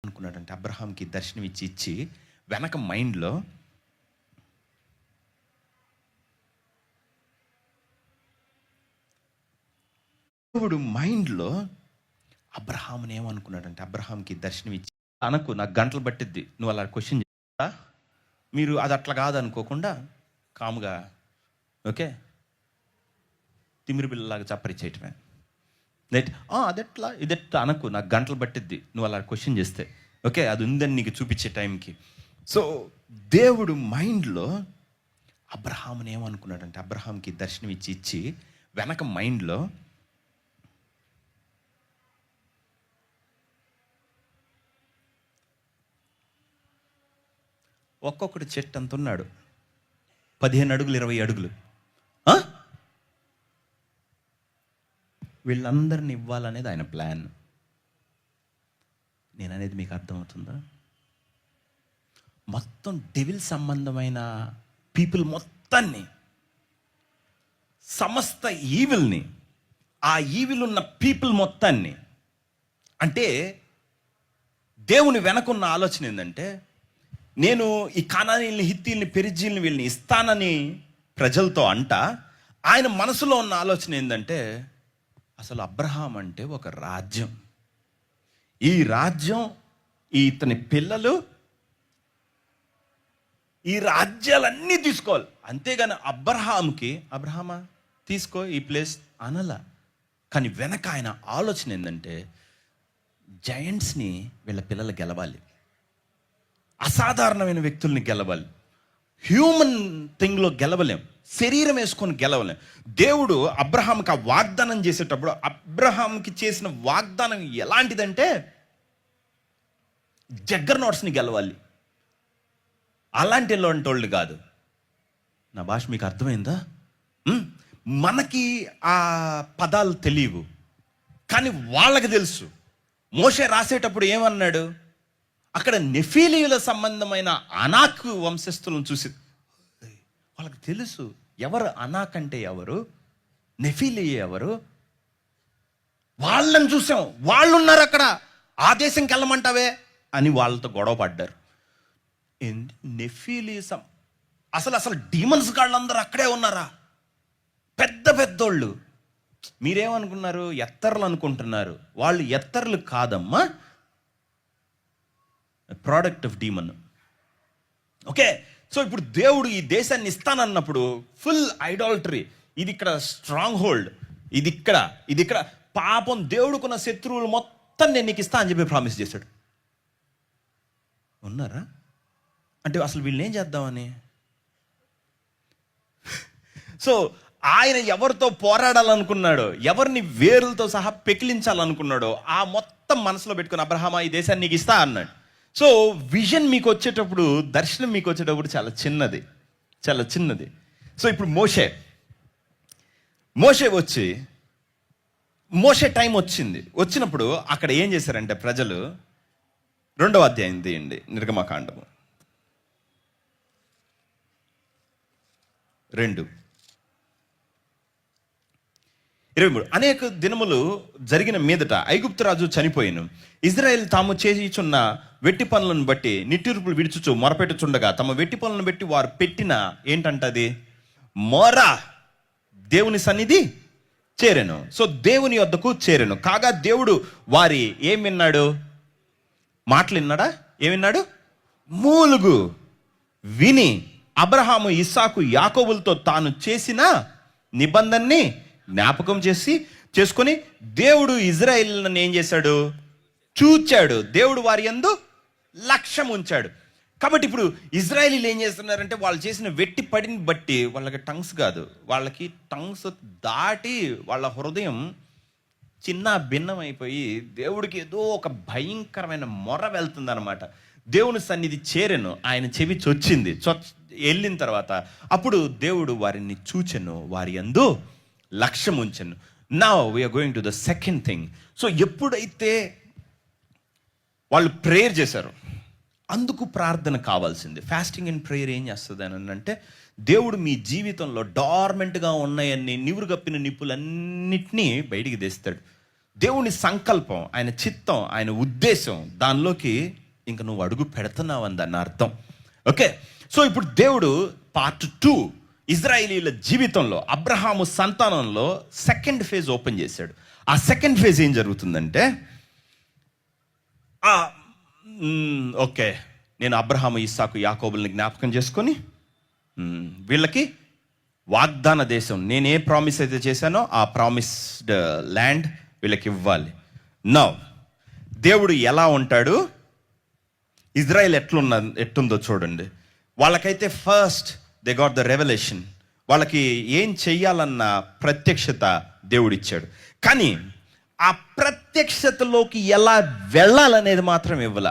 అనుకున్నాడంటే అబ్రహాంకి దర్శనం ఇచ్చి వెనక మైండ్లో దేవుడు మైండ్లో అబ్రహాంని ఏమనుకున్నాడంటే అబ్రహాంకి దర్శనం ఇచ్చి అనకు నాకు గంటలు పట్టిద్ది నువ్వు అలా క్వశ్చన్ చేస్తా మీరు అది అట్లా కాదనుకోకుండా కాముగా ఓకే తిమిరి బిల్లలాగా చప్పరిచేయటమే రైట్ అదెట్లా ఇదెట్లా అనకు నాకు గంటలు పట్టిద్ది నువ్వు అలా క్వశ్చన్ చేస్తే ఓకే అది ఉందని నీకు చూపించే టైంకి. సో దేవుడు మైండ్లో అబ్రహాంని ఏమనుకున్నాడంటే అబ్రహాంకి దర్శనం ఇచ్చి వెనక మైండ్లో ఒక్కొక్కటి చెట్టు అంత ఉన్నాడు, 15 అడుగులు 20 అడుగులు. వీళ్ళందరిని ఇవ్వాలనేది ఆయన ప్లాన్. నేను అనేది మీకు అర్థమవుతుందా? మొత్తం డెవిల్ సంబంధమైన పీపుల్ మొత్తాన్ని, సమస్త ఈవిల్ని, ఆ ఈవిల్ ఉన్న పీపుల్ మొత్తాన్ని, అంటే దేవుని వెనకున్న ఆలోచన ఏంటంటే నేను ఈ కానానీల్ని, హిత్తీల్ని, పెరిజీల్ని వీళ్ళని ఇస్తానని ప్రజలతో అంట. ఆయన మనసులో ఉన్న ఆలోచన ఏంటంటే అసలు అబ్రహాం అంటే ఒక రాజ్యం, ఈ రాజ్యం ఇతని పిల్లలు ఈ రాజ్యాలన్నీ తీసుకోవాలి. అంతేగాని అబ్రహామా తీసుకో ఈ ప్లేస్ అనలా. కానీ వెనక ఆయన ఆలోచన ఏంటంటే జయంట్స్ని వీళ్ళ పిల్లలు గెలవాలి, అసాధారణమైన వ్యక్తుల్ని గెలవాలి. హ్యూమన్ థింగ్లో గెలవలేం, శరీరం వేసుకొని గెలవలేం. దేవుడు అబ్రహాంకి ఆ వాగ్దానం చేసేటప్పుడు అబ్రహాంకి చేసిన వాగ్దానం ఎలాంటిదంటే జగ్గర్నౌట్స్ని గెలవాలి, అలాంటి వాళ్ళు కాదు. నా భాష మీకు అర్థమైందా? మనకి ఆ పదాలు తెలియవు, కానీ వాళ్ళకి తెలుసు. మోషే రాసేటప్పుడు ఏమన్నాడు? అక్కడ నెఫీలీయుల సంబంధమైన అనాక్ వంశస్థులను చూసి వాళ్ళకి తెలుసు ఎవరు అనాక్ అంటే ఎవరు, నెఫీలీ ఎవరు. వాళ్ళని చూసాం, వాళ్ళు ఉన్నారు అక్కడ, ఆ దేశంకి వెళ్ళమంటావే అని వాళ్ళతో గొడవ పడ్డారు. నెఫీలీసం అసలు డీమన్స్ గాళ్ళందరూ అక్కడే ఉన్నారా? పెద్ద పెద్దోళ్ళు. మీరేమనుకున్నారు? ఎత్తర్లు అనుకుంటున్నారు. వాళ్ళు ఎత్తర్లు కాదమ్మా, product of demon. Okay, so ఇప్పుడు దేవుడు ఈ దేశాన్ని ఇస్తానన్నప్పుడు ఫుల్ ఐడాల్టరీ. ఇది ఇక్కడ స్ట్రాంగ్ హోల్డ్, ఇది ఇక్కడ పాపం. దేవుడుకున్న శత్రువులు మొత్తం నేను నీకు ఇస్తా అని చెప్పి ప్రామిస్ చేశాడు. ఉన్నారా? అంటే అసలు వీళ్ళని ఏం చేద్దామని. సో ఆయన ఎవరితో పోరాడాలనుకున్నాడో, ఎవరిని వేరులతో సహా పెకిలించాలనుకున్నాడో ఆ మొత్తం మనసులో పెట్టుకుని అబ్రహామా ఈ దేశాన్ని నీకు ఇస్తా అన్నాడు. సో విజన్ మీకు వచ్చేటప్పుడు, దర్శనం మీకు వచ్చేటప్పుడు చాలా చిన్నది. సో ఇప్పుడు మోషే టైం వచ్చినప్పుడు అక్కడ ఏం చేశారంటే ప్రజలు, 2వ అధ్యాయం తీయండి, నిర్గమకాండము 2:23. అనేక దినములు జరిగిన మీదట ఐగుప్తు రాజు చనిపోయిను. ఇజ్రాయేల్ తాము చేయుచున్న వెట్టి పనులను బట్టి నిట్టూర్పులు విడుచుచు మొరపెట్టుచుండగా తమ వెట్టి పనులను బట్టి వారు పెట్టిన ఏంటంటది మొర దేవుని సన్నిధి చేరెను. సో దేవుని వద్దకు చేరెను. కాగా దేవుడు వారి ఏం విన్నాడు? మాటలు విన్నాడా? ఏం విన్నాడు? మూలుగు విని అబ్రహాము, ఇస్సాకు, యాకోబులతో తాను చేసిన నిబంధనని జ్ఞాపకం చేసుకొని దేవుడు ఇజ్రాయేలును ఏం చేశాడు? చూచాడు. దేవుడు వారి యందు లక్ష్యం ఉంచాడు. కాబట్టి ఇప్పుడు ఇజ్రాయేలీలు ఏం చేస్తున్నారంటే వాళ్ళు చేసిన వెట్టి పడిని బట్టి వాళ్ళకి టంగ్స్ కాదు, వాళ్ళకి టంగ్స్ దాటి వాళ్ళ హృదయం చిన్న భిన్నం అయిపోయి దేవుడికి ఏదో ఒక భయంకరమైన మొర వెళ్తుందన్నమాట. దేవుని సన్నిధి చేరెను, ఆయన చెవి చొచ్చింది. వెళ్ళిన తర్వాత అప్పుడు దేవుడు వారిని చూచెను, వారి యందు లక్ష్యం ఉంచను. Now we're going to the second thing. So ఎప్పుడైతే వాళ్ళు ప్రేయర్ చేశారు, అందుకు ప్రార్థన కావాల్సింది. ఫాస్టింగ్ అండ్ ప్రేయర్ ఏం చేస్తుంది అని అంటే దేవుడు మీ జీవితంలో డార్మెంట్గా ఉన్నాయన్ని, నివురు కప్పిన నిప్పులన్నిటినీ బయటికి తెస్తాడు. దేవుని సంకల్పం, ఆయన చిత్తం, ఆయన ఉద్దేశం, దానిలోకి ఇంక నువ్వు అడుగు పెడుతున్నావు అని దాని అర్థం. ఓకే, సో ఇప్పుడు దేవుడు పార్ట్ 2 ఇజ్రాయేలీల జీవితంలో, అబ్రహాము సంతానంలో సెకండ్ ఫేజ్ ఓపెన్ చేశాడు. ఆ సెకండ్ ఫేజ్ ఏం జరుగుతుందంటే, ఓకే, నేను అబ్రహాము, ఇస్సాకు, యాకోబుల్ని జ్ఞాపకం చేసుకొని వీళ్ళకి వాగ్దాన దేశం, నేను ఏ ప్రామిస్ అయితే చేశానో ఆ ప్రామిస్డ్ ల్యాండ్ వీళ్ళకి ఇవ్వాలి. నౌ దేవుడు ఎలా ఉంటాడు, ఇజ్రాయెల్ ఎట్లుందో చూడండి. వాళ్ళకైతే first they got the revolution, వాళ్ళకి ఏం చెయ్యాలన్న ప్రత్యక్షత దేవుడిచ్చాడు. కానీ ఆ ప్రత్యక్షతలోకి ఎలా వెళ్ళాలనేది మాత్రం ఇవ్వాల.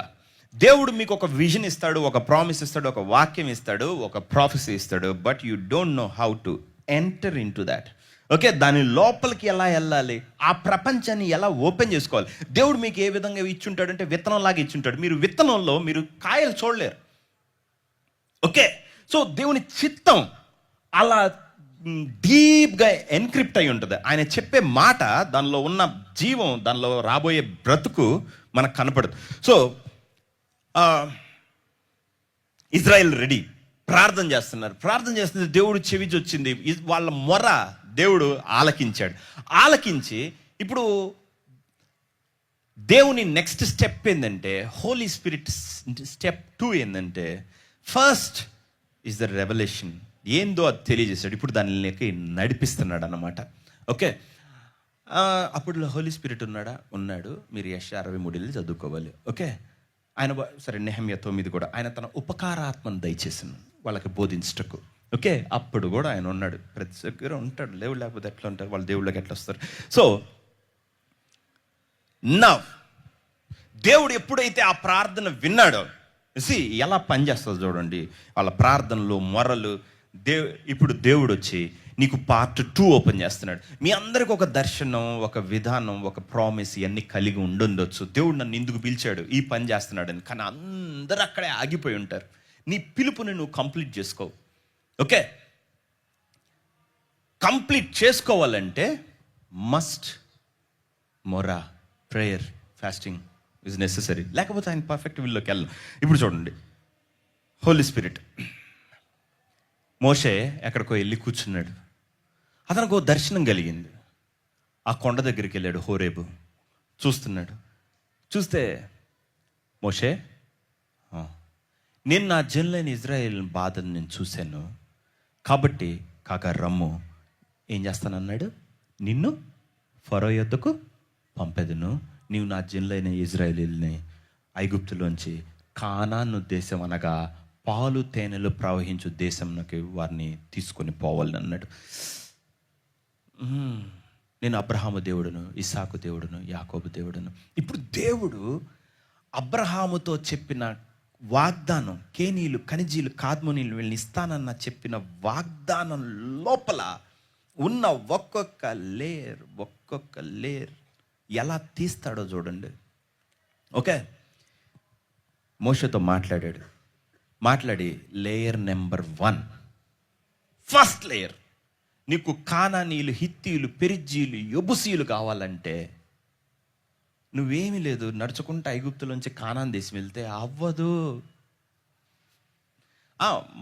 దేవుడు మీకు ఒక విజన్ ఇస్తాడు, ఒక ప్రామిస్ ఇస్తాడు, ఒక వాక్యం ఇస్తాడు, ఒక ప్రాఫెసీ ఇస్తాడు, but you don't know how to enter in to that. Okay, దాని లోపలికి ఎలా వెళ్ళాలి, ఆ ప్రపంచాన్ని ఎలా ఓపెన్ చేసుకోవాలి. దేవుడు మీకు ఏ విధంగా ఇచ్చుంటాడు అంటే విత్తనం లాగా ఇచ్చుంటాడు. మీరు విత్తనంలో మీరు కాయలు చూడలేరు. ఓకే, సో దేవుని చిత్తం అలా డీప్గా ఎన్క్రిప్ట్ అయి ఉంటుంది. ఆయన చెప్పే మాట, దానిలో ఉన్న జీవం, దానిలో రాబోయే బ్రతుకు మనకు కనపడదు. సో ఇజ్రాయెల్ రెడీ, ప్రార్థన చేస్తున్నారు. ప్రార్థన చేస్తుంది, దేవుడు చెవిచి వచ్చింది, వాళ్ళ మొర దేవుడు ఆలకించి ఇప్పుడు దేవుని నెక్స్ట్ స్టెప్ ఏంటంటే, హోలీ స్పిరిట్ స్టెప్ 2 ఏంటంటే, ఫస్ట్ ఈజ్ ద రెవల్యూషన్. ఏందో అది తెలియజేశాడు, ఇప్పుడు దానిలోకి నడిపిస్తున్నాడు అన్నమాట. ఓకే, అప్పుడు హోలీ స్పిరిట్ ఉన్నాడు. మీరు యెషయా 63 చదువుకోవాలి. ఓకే, ఆయన సరే నెహెమ్యా 9 కూడా ఆయన తన ఉపకారాత్మను దయచేసాను వాళ్ళకి బోధించటకు. ఓకే, అప్పుడు కూడా ఆయన ఉన్నాడు, ప్రతి దగ్గర ఉంటాడు. లేకపోతే ఎట్లా ఉంటారు వాళ్ళు, దేవుళ్ళకి ఎట్లా వస్తారు. సో నా దేవుడు ఎప్పుడైతే ఆ ప్రార్థన విన్నాడో, ఎలా పనిచేస్తుందో చూడండి. వాళ్ళ ప్రార్థనలు, మొరలు, ఇప్పుడు దేవుడు వచ్చి నీకు పార్ట్ 2 ఓపెన్ చేస్తున్నాడు. మీ అందరికి ఒక దర్శనం, ఒక విధానం, ఒక ప్రామిస్ ఇవన్నీ కలిగి ఉండొచ్చు. దేవుడు నన్ను ఎందుకు పిలిచాడు, ఈ పని చేస్తున్నాడని. కానీ అందరూ అక్కడే ఆగిపోయి ఉంటారు. నీ పిలుపుని నువ్వు కంప్లీట్ చేసుకోవు. ఓకే, కంప్లీట్ చేసుకోవాలంటే మస్ట్ మొరా, ప్రేయర్, ఫాస్టింగ్ ఈజ్ నెసెసరీ. లేకపోతే ఆయన పర్ఫెక్ట్ విల్లోకి వెళ్ళను. ఇప్పుడు చూడండి, హోలీ స్పిరిట్ మోషే ఎక్కడికో వెళ్ళి కూర్చున్నాడు. అతనికి ఒక దర్శనం కలిగింది. ఆ కొండ దగ్గరికి వెళ్ళాడు, హోరేబు. చూస్తున్నాడు. చూస్తే, మోషే, నేను నా జనులైన ఇజ్రాయేల్ బాధను నేను చూశాను, కాబట్టి కాక రమ్ము, ఏం చేస్తానన్నాడు, నిన్ను ఫరో యొద్దకు పంపెదను. నీవు నా జనులైన ఇజ్రాయేలీల్ని ఐగుప్తులోంచి కానాను దేశం, అనగా పాలు తేనెలు ప్రవహించు దేశంలోకి వారిని తీసుకొని పోవాలని అన్నాడు. నేను అబ్రహాము దేవుడును, ఇస్సాకు దేవుడును, యాకోబు దేవుడును. ఇప్పుడు దేవుడు అబ్రహాముతో చెప్పిన వాగ్దానం, కేనీలు, కనిజీలు, కాద్మోనీలు వీళ్ళని ఇస్తానన్న చెప్పిన వాగ్దానం లోపల ఉన్న ఒక్కొక్క లేయర్ ఎలా తీస్తాడో చూడండి. ఓకే, మోషేతో మాట్లాడి లేయర్ నెంబర్ 1, ఫస్ట్ లేయర్, నీకు కానానీయులు, హిత్తీయులు, పెరిజ్జీలు, యెబూసీయులు కావాలంటే నువ్వేమీ లేదు, నడుచుకుంటూ ఐగుప్తులోంచి కానాన్ దేశం వెళ్తే అవ్వదు.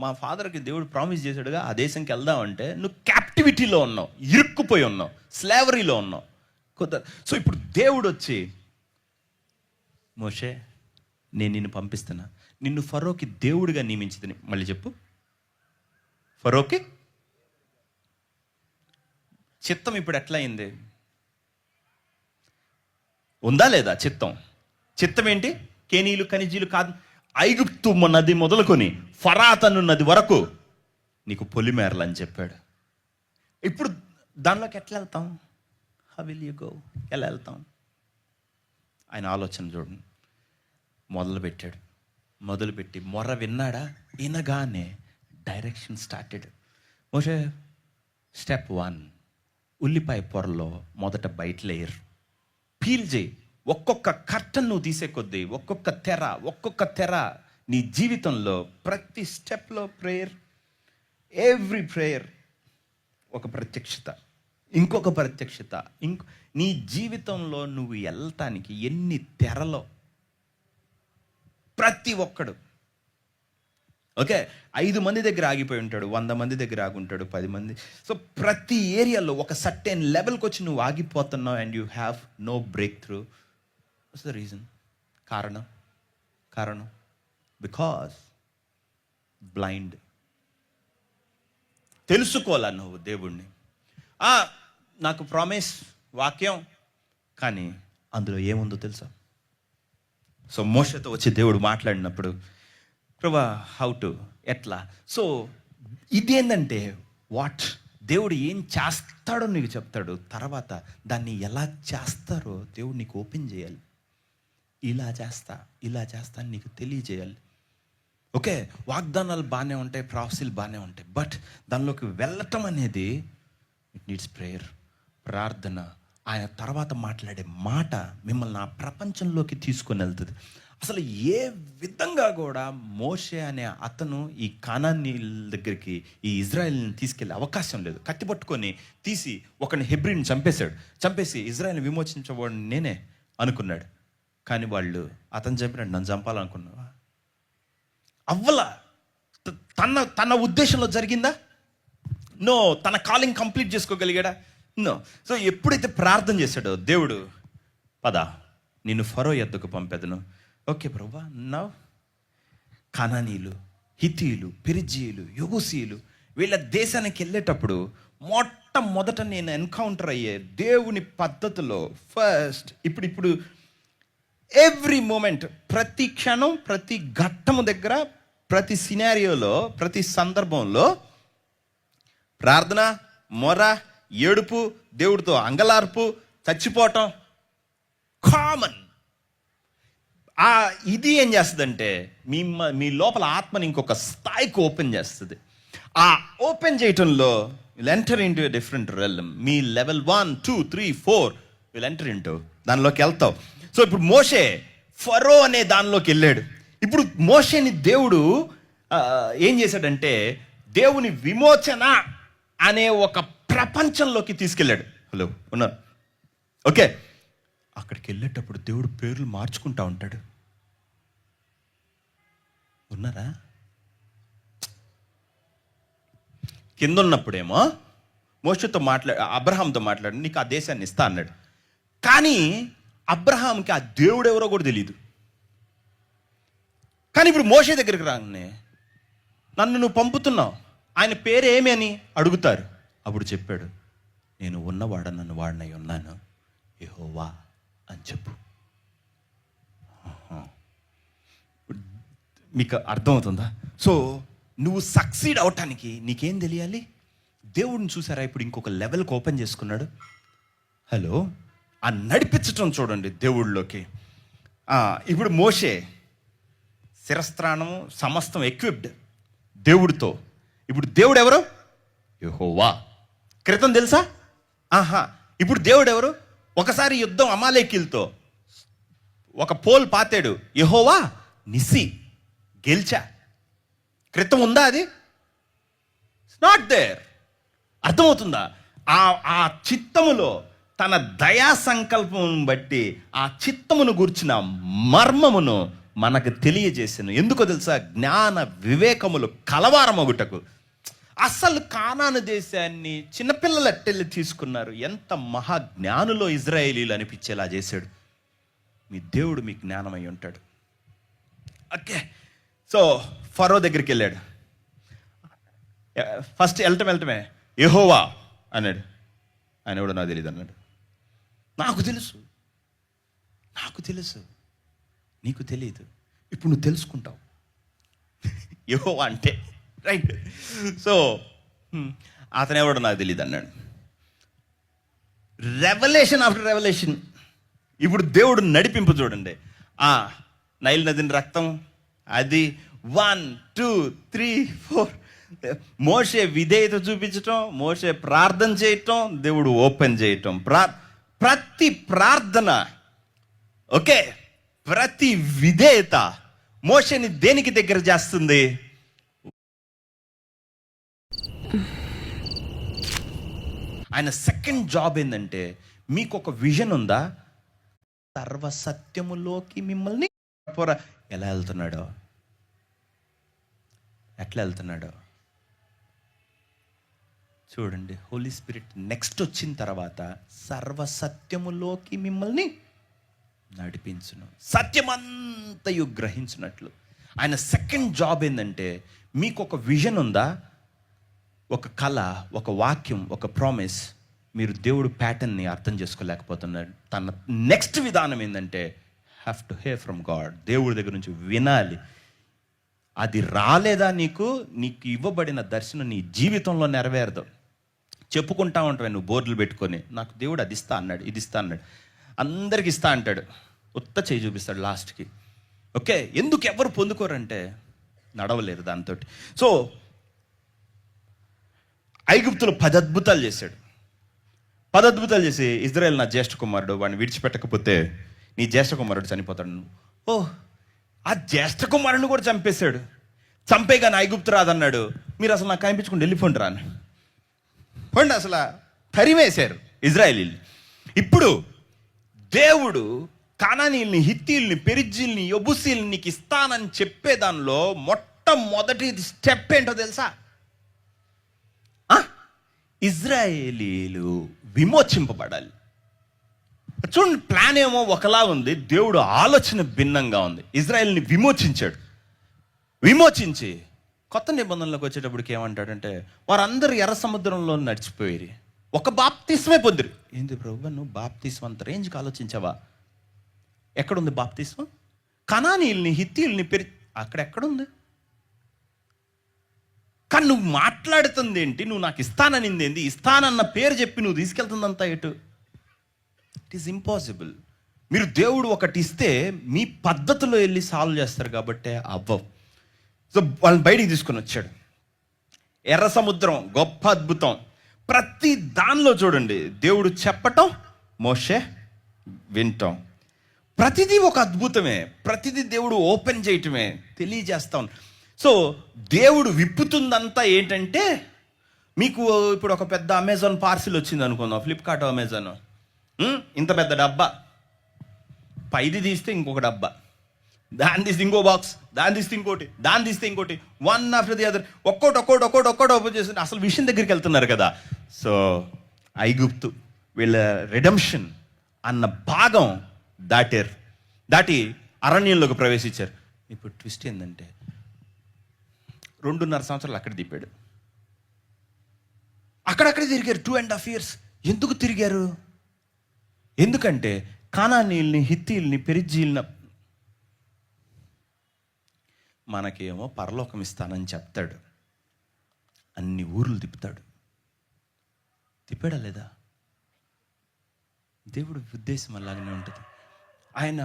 మా ఫాదర్కి దేవుడు ప్రామిస్ చేశాడుగా, ఆ దేశంకి వెళ్దామంటే నువ్వు క్యాప్టివిటీలో ఉన్నావు, ఇరుక్కుపోయి ఉన్నావు, స్లేవరీలో ఉన్నావు. సో ఇప్పుడు దేవుడు వచ్చి, మోషే నేను నిన్ను పంపిస్తున్నా, నిన్ను ఫరోకి దేవుడిగా నియమించింది. మళ్ళీ చెప్పు, ఫరోకి చిత్తం ఇప్పుడు ఎట్లా అయింది, ఉందా లేదా చిత్తం ఏంటి? కేనీలు, కనిజీలు కాదు, ఐగుప్తు నది మొదలుకొని ఫరాతను నది వరకు నీకు పొలిమేరలు అని చెప్పాడు. ఇప్పుడు దానిలోకి ఎట్లా వెళ్తాం? How will you go? ఎలా వెళ్తాం? ఆయన ఆలోచన చూడండి. మొదలుపెట్టి మొర్ర వినగానే డైరెక్షన్ స్టార్టెడ్. మోషే స్టెప్ 1, ఉల్లిపాయ పొరలో మొదట బయట లేయర్ పీల్ చేయి. ఒక్కొక్క కర్టన్ నువ్వు తీసే కొద్దీ, ఒక్కొక్క తెర నీ జీవితంలో ప్రతి స్టెప్లో ప్రేయర్, ఎవ్రీ ప్రేయర్ ఒక ప్రత్యక్షత, ఇంకొక ప్రత్యక్షత, నీ జీవితంలో నువ్వు వెళ్ళటానికి ఎన్ని తెరలో, ప్రతి ఒక్కడు ఓకే 5 మంది దగ్గర ఆగిపోయి ఉంటాడు, 100 మంది దగ్గర ఆగుంటాడు, 10 మంది. సో ప్రతి ఏరియాలో ఒక సర్టెన్ లెవెల్కి వచ్చి నువ్వు ఆగిపోతున్నావు and you have no breakthrough. What's the reason? కారణం బికాస్ బ్లైండ్. తెలుసుకోవాలా నువ్వు దేవుణ్ణి. నాకు ప్రామిస్ వాక్యం, కానీ అందులో ఏముందో తెలుసా? సో మోషతో వచ్చి దేవుడు మాట్లాడినప్పుడు, ప్రభా హౌ టు, ఎట్లా? సో ఇదేంటంటే దేవుడు ఏం చేస్తాడో నీకు చెప్తాడు, తర్వాత దాన్ని ఎలా చేస్తారో దేవుడు నీకు ఓపెన్ చేయాలి. ఇలా చేస్తా అని నీకు తెలియజేయాలి. ఓకే, వాగ్దానాలు బాగానే ఉంటాయి, ప్రాఫెసీలు బాగానే ఉంటాయి, బట్ దానిలోకి వెళ్ళటం అనేది ఇట్ నీడ్స్ ప్రేయర్, ప్రార్థన. ఆయన తర్వాత మాట్లాడే మాట మిమ్మల్ని ఆ ప్రపంచంలోకి తీసుకొని వెళ్తుంది. అసలు ఏ విధంగా కూడా మోషే అనే అతను ఈ కానానీ దగ్గరికి ఈ ఇజ్రాయెల్ని తీసుకెళ్ళే అవకాశం లేదు. కత్తి పట్టుకొని తీసి ఒకరిని హెబ్రీని చంపేసి ఇజ్రాయెల్ని విమోచించబోని నేనే అనుకున్నాడు. కానీ వాళ్ళు అతను చంపినాడు, నన్ను చంపాలనుకున్నావా? అవ్వలా. తన ఉద్దేశంలో జరిగిందా? నో. తన కాలింగ్ కంప్లీట్ చేసుకోగలిగాడా? నో. సో ఎప్పుడైతే ప్రార్థన చేశాడో దేవుడు, పద నిన్ను ఫరో యొద్దకు పంపెదను. ఓకే ప్రభువా. నౌ కానానీయులు, హిత్తీయులు, పెరిజీయులు, యెబూసీయులు వీళ్ళ దేశానికి వెళ్ళేటప్పుడు మొట్టమొదట నేను ఎన్కౌంటర్ అయ్యే దేవుని పద్ధతిలో ఫస్ట్ ఇప్పుడు ఎవ్రీ మూమెంట్, ప్రతి క్షణం, ప్రతి ఘట్టము దగ్గర, ప్రతి సినారియోలో, ప్రతి సందర్భంలో ప్రార్థన, మొర, ఏడుపు, దేవుడితో అంగలార్పు, చచ్చిపోవటం కామన్. ఇది ఏం చేస్తుందంటే మీ లోపల ఆత్మని ఇంకొక స్థాయికి ఓపెన్ చేస్తుంది. ఆ ఓపెన్ చేయటంలో will enter into a different realm. Me level 1, 2, 3, 4 will enter into దానిలోకి వెళ్తావు. సో ఇప్పుడు మోషే ఫరో అనే దానిలోకి వెళ్ళాడు. ఇప్పుడు మోషేని దేవుడు ఏం చేశాడంటే దేవుని విమోచన అనే ఒక ప్రపంచంలోకి తీసుకెళ్ళాడు. హలో ఉన్నారు? ఓకే, అక్కడికి వెళ్ళేటప్పుడు దేవుడు పేర్లు మార్చుకుంటా ఉంటాడు. ఉన్నారా? కింద ఉన్నప్పుడేమో మోషేతో అబ్రహాంతో మాట్లాడి నీకు ఆ దేశాన్ని ఇస్తా అన్నాడు. కానీ అబ్రహాంకి ఆ దేవుడు ఎవరో కూడా తెలియదు. కానీ ఇప్పుడు మోషే దగ్గరికి రాగానే నన్ను నువ్వు పంపుతున్నావు, ఆయన పేరు ఏమి అని అడుగుతారు. అప్పుడు చెప్పాడు, నేను నన్ను వాడినై ఉన్నాను, యెహోవా అని చెప్పు. మీకు అర్థమవుతుందా? సో నువ్వు సక్సీడ్ అవటానికి నీకేం తెలియాలి? దేవుడిని చూసారా ఇప్పుడు ఇంకొక లెవెల్కి ఓపెన్ చేసుకున్నాడు. హలో, ఆ నడిపించటం చూడండి దేవుళ్ళలోకి. ఇప్పుడు మోషే శిరస్త్రాణము సమస్తం ఎక్విప్డ్ దేవుడితో. ఇప్పుడు దేవుడు ఎవరు? యెహోవా. క్రితం తెలుసా? ఇప్పుడు దేవుడు ఎవరు? ఒకసారి యుద్ధం అమాలేకీలతో ఒక పోల్ పాతాడు, యెహోవా నిసి, గెలిచా. క్రితం ఉందా? అది నాట్ దేర్. అర్థమవుతుందా? ఆ చిత్తములో తన దయా సంకల్పం బట్టి ఆ చిత్తమును గూర్చిన మర్మమును మనకు తెలియజేసాను. ఎందుకో తెలుసా? జ్ఞాన వివేకములు కలవారమగుటకు. అసలు కానాను దేశాన్ని చిన్నపిల్లలు అట్టెళ్ళి తీసుకున్నారు. ఎంత మహాజ్ఞానులో ఇజ్రాయేలీలు అనిపించేలా చేశాడు. మీ దేవుడు మీ జ్ఞానమై ఉంటాడు. ఓకే, సో ఫరో దగ్గరికి వెళ్ళాడు. ఫస్ట్ వెళ్ళటమే యెహోవా అన్నాడు. ఆయన కూడా నాకు తెలియదు అన్నాడు. నాకు తెలుసు, నీకు తెలియదు. ఇప్పుడు నువ్వు తెలుసుకుంటావు యెహోవా అంటే, రైట్? సో అతను ఎవడో నాకు తెలియదు అన్నాడు. Revolution after revolution. ఇప్పుడు దేవుడు నడిపింపు చూడండి. నైల్ నదిని రక్తం, అది 1, 2, 3, 4. మోషే విధేయత చూపించటం, మోషే ప్రార్థన చేయటం, దేవుడు ఓపెన్ చేయటం. ప్రతి ప్రార్థన, ఓకే, ప్రతి విధేయత మోషేని దేనికి దగ్గర చేస్తుంది? ఆయన సెకండ్ జాబ్ ఏంటంటే మీకు ఒక విజన్ ఉందా? సర్వసత్యములోకి మిమ్మల్ని పోరా. ఎలా వెళ్తున్నాడో, ఎట్లా వెళ్తున్నాడో చూడండి. హోలీ స్పిరిట్ నెక్స్ట్ వచ్చిన తర్వాత సర్వసత్యములోకి మిమ్మల్ని నడిపించును, సత్యమంతయు గ్రహించినట్లు. ఆయన సెకండ్ జాబ్ ఏంటంటే, మీకు ఒక విజన్ ఉందా, ఒక కళ, ఒక వాక్యం, ఒక ప్రామిస్, మీరు దేవుడు ప్యాటర్న్ని అర్థం చేసుకోలేకపోతున్నాడు. తన నెక్స్ట్ విధానం ఏంటంటే, have to hear from God. దేవుడి దగ్గర నుంచి వినాలి. అది రాలేదా నీకు ఇవ్వబడిన దర్శనం నీ జీవితంలో నెరవేరదు. చెప్పుకుంటా ఉంటావు నువ్వు బోర్డులు పెట్టుకొని, నాకు దేవుడు అది ఇస్తా అన్నాడు, ఇది ఇస్తా అన్నాడు, అందరికి ఇస్తా అంటాడు, ఉత్త చేయి చూపిస్తాడు లాస్ట్కి. ఓకే, ఎందుకు ఎవరు పొందుకోరంటే నడవలేరు దాంతో. సో ఐగుప్తులో 10 అద్భుతాలు చేశాడు. 10 అద్భుతాలు చేసి, ఇజ్రాయెల్ నా జ్యేష్ఠ కుమారుడు, వాడిని విడిచిపెట్టకపోతే నీ జ్యేష్ఠ కుమారుడు చనిపోతాడు. ఓ, ఆ జ్యేష్ఠ కుమారుడిని కూడా చంపేశాడు. చంపేగాని ఐగుప్తు రాదన్నాడు. మీరు అసలు నాకు కనిపించకుండా వెళ్ళిపోండి రాను పండి. అసలు తరిమేశారు ఇజ్రాయేలీలు. ఇప్పుడు దేవుడు కానానీయుల్ని, హిత్తీయుల్ని, పెరిజ్జీల్ని, యెబూసీల్ని నీకు ఇస్తానని చెప్పే దానిలో మొట్టమొదటి స్టెప్ ఏంటో తెలుసా? ఇజ్రాయేలీలు విమోచింపబడాలి. చూడండి, ప్లాన్ ఏమో ఒకలా ఉంది, దేవుడు ఆలోచన భిన్నంగా ఉంది. ఇజ్రాయేల్ని విమోచించి కొత్త నిబంధనలోకి వచ్చేటప్పటికి ఏమంటాడంటే, వారందరూ ఎర్ర సముద్రంలో నడిచిపోయారు, ఒక బాప్తిస్మే పొందిరు. ఏంది ప్రభు, నువ్వు బాప్తిస్మం అంత రేంజ్కి ఆలోచించావా? ఎక్కడుంది బాప్తిస్మం? కనానీయుల్ని, హిత్తీయుల్ని అక్కడెక్కడుంది? కానీ నువ్వు మాట్లాడుతుంది ఏంటి? నువ్వు నాకు ఇస్తాననింది ఏంటి? ఇస్తానన్న పేరు చెప్పి నువ్వు తీసుకెళ్తుందంతా ఎటు? It is impossible. మీరు దేవుడు ఒకటి ఇస్తే మీ పద్ధతిలో వెళ్ళి సాల్వ్ చేస్తారు కాబట్టి అవ్వవు. సో వాళ్ళని బయటికి తీసుకొని వచ్చాడు. ఎర్ర సముద్రం గొప్ప అద్భుతం. ప్రతి దానిలో చూడండి, దేవుడు చెప్పటం, మోషే వింటాం. ప్రతిదీ ఒక అద్భుతమే, ప్రతిదీ దేవుడు ఓపెన్ చేయటమే, తెలియజేస్తాం. సో దేవుడు విప్పుతుందంతా ఏంటంటే, మీకు ఇప్పుడు ఒక పెద్ద అమెజాన్ పార్సిల్ వచ్చింది అనుకుందాం, ఫ్లిప్కార్ట్, అమెజాన్, ఇంత పెద్ద డబ్బా, పైది తీస్తే ఇంకొక డబ్బా, దాన్ని తీస్తే ఇంకో బాక్స్, దాన్ని తీస్తే ఇంకోటి, దాన్ని తీస్తే ఇంకోటి, వన్ ఆఫ్టర్ ది అదర్, ఒక్కోటి ఓపెన్ చేసి అసలు విషయం దగ్గరికి వెళ్తున్నారు కదా. సో ఐగుప్తు వీళ్ళ రిడెంప్షన్ అన్న భాగం దాటి అరణ్యంలోకి ప్రవేశించారు. ఇప్పుడు ట్విస్ట్ ఏంటంటే, 2.5 సంవత్సరాలు అక్కడ తిప్పాడు. అక్కడక్కడే తిరిగారు 2.5 years. ఎందుకు తిరిగారు? ఎందుకంటే కానానీయుల్ని, హిత్తీయుల్ని, పెరిజ్జీల్ని, మనకేమో పరలోకం ఇస్తానని చెప్తాడు, అన్ని ఊర్లు తిప్పాడా లేదా? దేవుడు ఉద్దేశం అలాగనే ఉంటుంది. ఆయన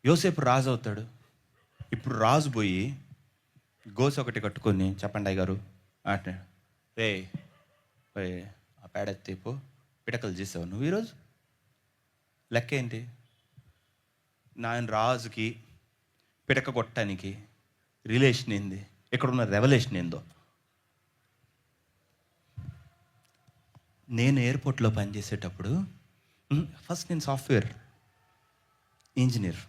యోసేపు రాజు అవుతాడు. ఇప్పుడు రాజు పోయి గోస ఒకటి కట్టుకొని, చెప్పండి అయ్య గారు అంటే, రే ఆ పేడెత్తిపో, పిడకలు చేసావు నువ్వు ఈరోజు, లెక్క ఏంటి? నాయన రాజుకి పిడక కొట్టడానికి రిలేషన్ ఏంది? ఇక్కడున్న రెవల్యూషన్ ఏందో? నేను ఎయిర్పోర్ట్లో పనిచేసేటప్పుడు, ఫస్ట్ నేను సాఫ్ట్వేర్ ఇంజనీర్,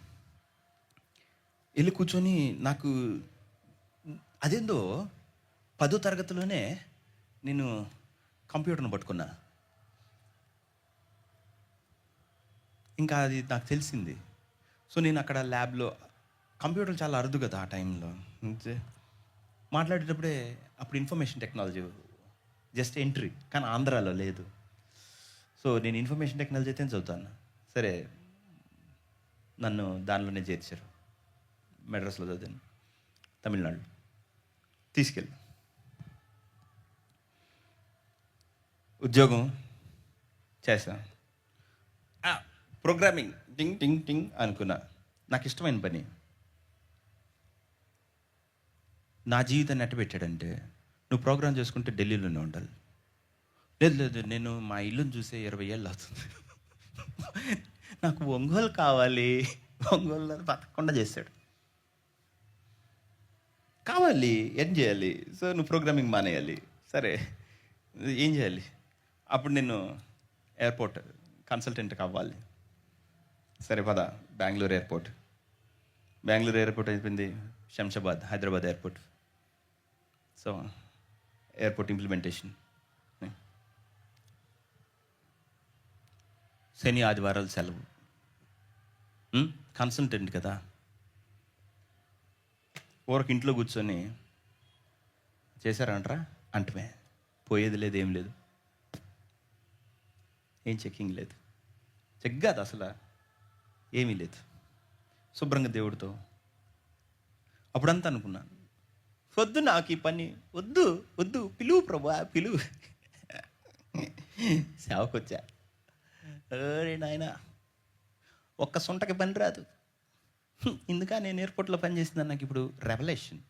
వెళ్ళి కూర్చొని నాకు అదేందో 10వ తరగతిలోనే నేను కంప్యూటర్ను పట్టుకున్నా. ఇంకా అది నాకు తెలిసింది. సో నేను అక్కడ ల్యాబ్లో, కంప్యూటర్లు చాలా అరుదు కదా ఆ టైంలో, మాట్లాడేటప్పుడే అప్పుడు ఇన్ఫర్మేషన్ టెక్నాలజీ జస్ట్ ఎంట్రీ, కానీ ఆంధ్రాలో లేదు. సో నేను ఇన్ఫర్మేషన్ టెక్నాలజీ అయితే చదువుతాను. సరే, నన్ను దానిలోనే చేర్చారు. మెడ్రాస్లో చదివాను, తమిళనాడు తీసుకెళ్ళి ఉద్యోగం చేశాను. ప్రోగ్రామింగ్ టింగ్ టింగ్ టింగ్ అనుకున్నా, నాకు ఇష్టమైన పని. నా జీవితాన్ని ఎట్ట పెట్టాడంటే, నువ్వు ప్రోగ్రామ్ చేసుకుంటే ఢిల్లీలోనే ఉండాలి. లేదు, నేను మా ఇల్లుని చూసే 20 ఏళ్ళు అవుతుంది, నాకు ఒంగోలు కావాలి. ఒంగోలు బతకకుండా చేశాడు. కావాలి, ఏం చేయాలి? సో నువ్వు ప్రోగ్రామింగ్ మానేయాలి. సరే, ఏం చేయాలి? అప్పుడు నేను ఎయిర్పోర్ట్ కన్సల్టెంట్ కావాలి. సరే పద, బెంగళూరు ఎయిర్పోర్ట్ అయిపోయింది, Shamshabad Hyderabad airport. So airport implementation, శని ఆదివారాలు సెలవు. కన్సల్టెంట్ కదా, ఊరికి ఇంట్లో కూర్చొని చేశారంటరా అంటమే, పోయేది లేదు, ఏం లేదు, ఏం చెక్కింగ్ లేదు, చెక్ కాదు అసలు, ఏమీ లేదు. శుభ్రంగా దేవుడితో అప్పుడంతా అనుకున్నాను, వద్దు నాకు ఈ పని, వద్దు వద్దు, పిలువు ప్రభా పిలువు. సేవకొచ్చా, అరే నాయన ఒక్క సొంటకి పని రాదు. ఇందుక నేను ఎయిర్పోర్ట్లో పని చేసిందని నాకు ఇప్పుడు రెవల్యూషన్.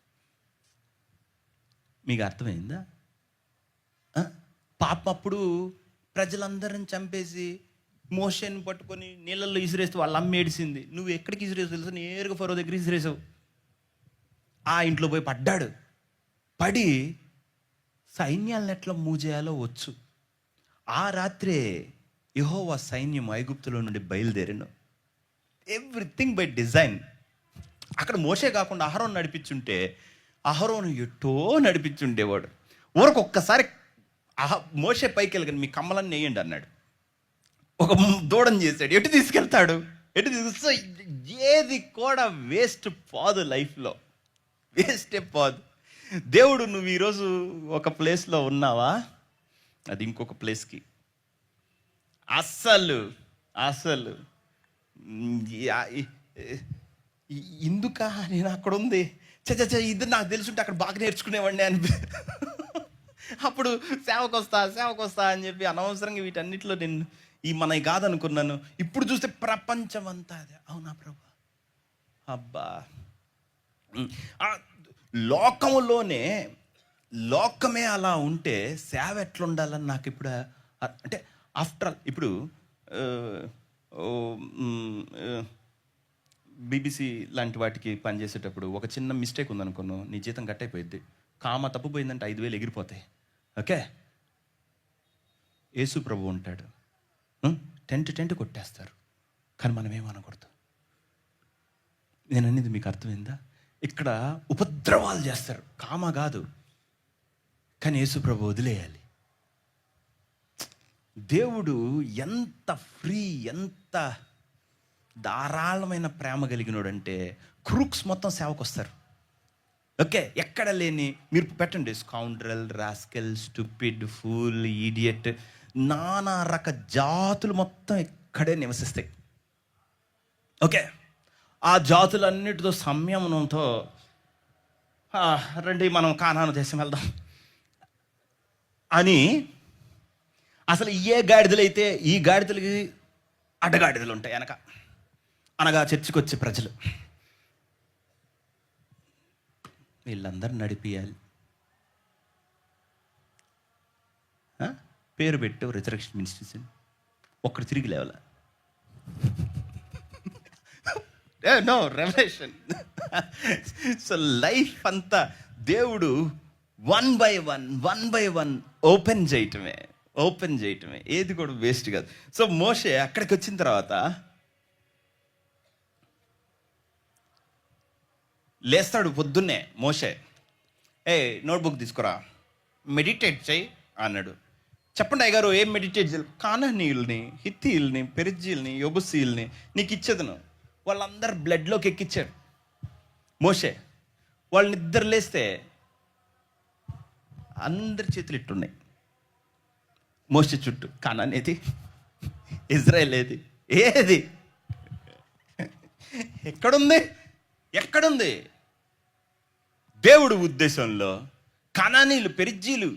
మీకు అర్థమైందా? పాప అప్పుడు ప్రజలందరిని చంపేసి మోషేని పట్టుకొని నీళ్ళల్లో ఇసిరేస్తే వాళ్ళ అమ్మ ఏడిసింది. నువ్వు ఎక్కడికి ఇసిరేసావు తెలుసు, నేరుగా ఫరో దగ్గర ఇసిరేసావు. ఆ ఇంట్లో పోయి పడ్డాడు. పడి సైన్యాలను ఎట్లా మూవ్ చేయాలో వచ్చు. ఆ రాత్రే యెహోవా సైన్యం ఐగుప్తులో నుండి బయలుదేరిను. Everything by design. అక్కడ మోషే కాకుండా అహరోను నడిపించుంటే, అహరోను ఎటో నడిపించుండేవాడు. ఊరకు ఒక్కసారి మోషే పైకి వెళ్ళగానే మీ కమ్మలన్నీ వేయండి అన్నాడు. ఒక దూడని చేశాడు. ఎటు తీసుకెళ్తాడు? సో ఏది కూడా వేస్ట్ పోదు, లైఫ్లో వేస్టే పోదు. దేవుడు నువ్వు ఈరోజు ఒక ప్లేస్లో ఉన్నావా, అది ఇంకొక ప్లేస్కి అస్సలు ఎందుకా నేను అక్కడ ఉంది, చ ఇది నాకు తెలుసుంటే అక్కడ బాగా నేర్చుకునేవాడిని అప్పుడు సేవకు వస్తా అని చెప్పి అనవసరంగా వీటన్నిటిలో నేను మనవి కాదనుకున్నాను. ఇప్పుడు చూస్తే ప్రపంచం అంతా అదే. అవునా ప్రభా, అబ్బా, లోకమే అలా ఉంటే సేవ ఎట్లుండాలని నాకు ఇప్పుడు అంటే ఆఫ్టర్ ఆల్ ఇప్పుడు బీబీసీ లాంటి వాటికి పనిచేసేటప్పుడు ఒక చిన్న మిస్టేక్ ఉందనుకోను, నీ జీతం కట్ అయిపోయింది. కామ తప్పుపోయిందంటే 5,000 ఎగిరిపోతాయి. ఓకే, యేసు ప్రభు ఉంటాడు, టెంట్ కొట్టేస్తారు, కానీ మనం ఏమనకూడదు. నేను అనేది మీకు అర్థమైందా? ఇక్కడ ఉపద్రవాలు చేస్తారు, కామ కాదు, కానీ యేసు ప్రభు వదిలేయాలి. దేవుడు ఎంత ఫ్రీ, ఎంత ధారాళమైన ప్రేమ కలిగినోడంటే క్రూక్స్ మొత్తం సేవకు వస్తారు. ఓకే, ఎక్కడ లేని మీరు పెట్టండి, scoundrel, rascal, stupid, fool, idiot, నానా రక జాతులు మొత్తం ఇక్కడే నివసిస్తాయి. ఓకే, ఆ జాతులన్నిటితో సంయమనంతో రండి మనం కానాను దేశం వెళ్దాం అని, అసలు ఏ గాడిదలు అయితే ఈ గాడిదలకి అడ్డగాడిదలు ఉంటాయి వెనక, అనగా చర్చికి వచ్చే ప్రజలు, వీళ్ళందరూ నడిపియాలి. పేరు పెట్టు రిజరెక్షన్ మినిస్ట్రీస్, ఒక్కడు తిరిగి లేవాల. No revolution. సో లైఫ్ అంతా దేవుడు వన్ బై వన్ ఓపెన్ చేయటమే. ఏది కూడా వేస్ట్ కాదు. సో మోషే అక్కడికి వచ్చిన తర్వాత లేస్తాడు పొద్దున్నే. మోషే, నోట్బుక్ తీసుకురా, మెడిటేట్ చేయి అన్నాడు. చెప్పండి అయ్యగారు, ఏం మెడిటేట్ చేయాలి? కానానీయుల్ని, హిత్తీయుల్ని, పెరిజ్జీల్ని, యెబూసీయుల్ని నీకు ఇచ్చేదను. వాళ్ళందరూ బ్లడ్లోకి ఎక్కిచ్చారు మోషే. వాళ్ళని నిద్ర లేస్తే అందరి చేతులు ఇట్టున్నాయి మోషే చుట్టూ. కానాన్ ఏది, ఇజ్రాయెల్ ఏది ఎక్కడుంది? దేవుడు ఉద్దేశంలో కానానీలు, పెరిజ్జీలు.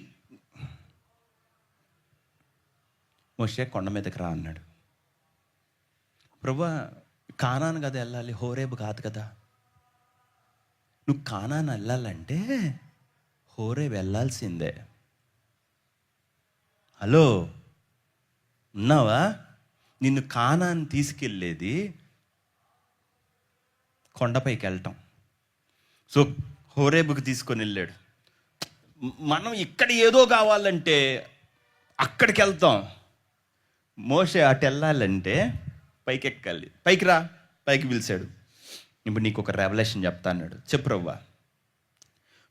మోషే కొండ మీదకి రా అన్నాడు. ప్రభువా, కానాను కదా వెళ్ళాలి, హోరేబు కాదు కదా. నువ్వు కానాను వెళ్ళాలంటే హోరేబు వెళ్ళాల్సిందే. హలో, ఉన్నావా? నిన్ను కానాను తీసుకెళ్ళేది కొండపైకి వెళ్ళటం. సో హోరేబుకి తీసుకొని వెళ్ళాడు. మనం ఇక్కడ ఏదో కావాలంటే అక్కడికి వెళ్తాం. మోషే అటు వెళ్ళాలంటే పైకి ఎక్కాలి. పైకి రా, పైకి పిలిచాడు. ఇప్పుడు నీకు ఒక రెవల్యూషన్ చెప్తా అన్నాడు. చెప్పు ప్రభువా.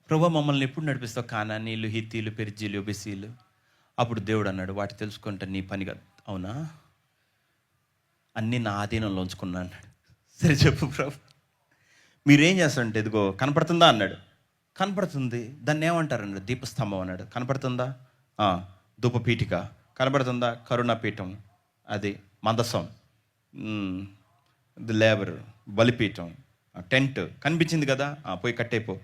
ప్రభువా మమ్మల్ని ఎప్పుడు నడిపిస్తావు? కానానీయులు, హిత్తీలు, పెరిజీలు, యెబూసీలు. అప్పుడు దేవుడు అన్నాడు, వాటి తెలుసుకుంటే నీ పని కాదు. అవునా, అన్నీ నా ఆధీనంలో ఉంచుకున్నా అన్నాడు. సరే చెప్పు ప్రభు, మీరేం చేస్తారంటే ఇదిగో కనపడుతుందా అన్నాడు. కనపడుతుంది. దాన్ని ఏమంటారన్నాడు? దీపస్తంభం అన్నాడు. కనపడుతుందా? ధూపపీఠిక. కనపడుతుందా? కరుణాపీఠం, అది మందసం, లేబర్, బలిపీఠం, టెంట్ కనిపించింది కదా, పోయి కట్టేపో.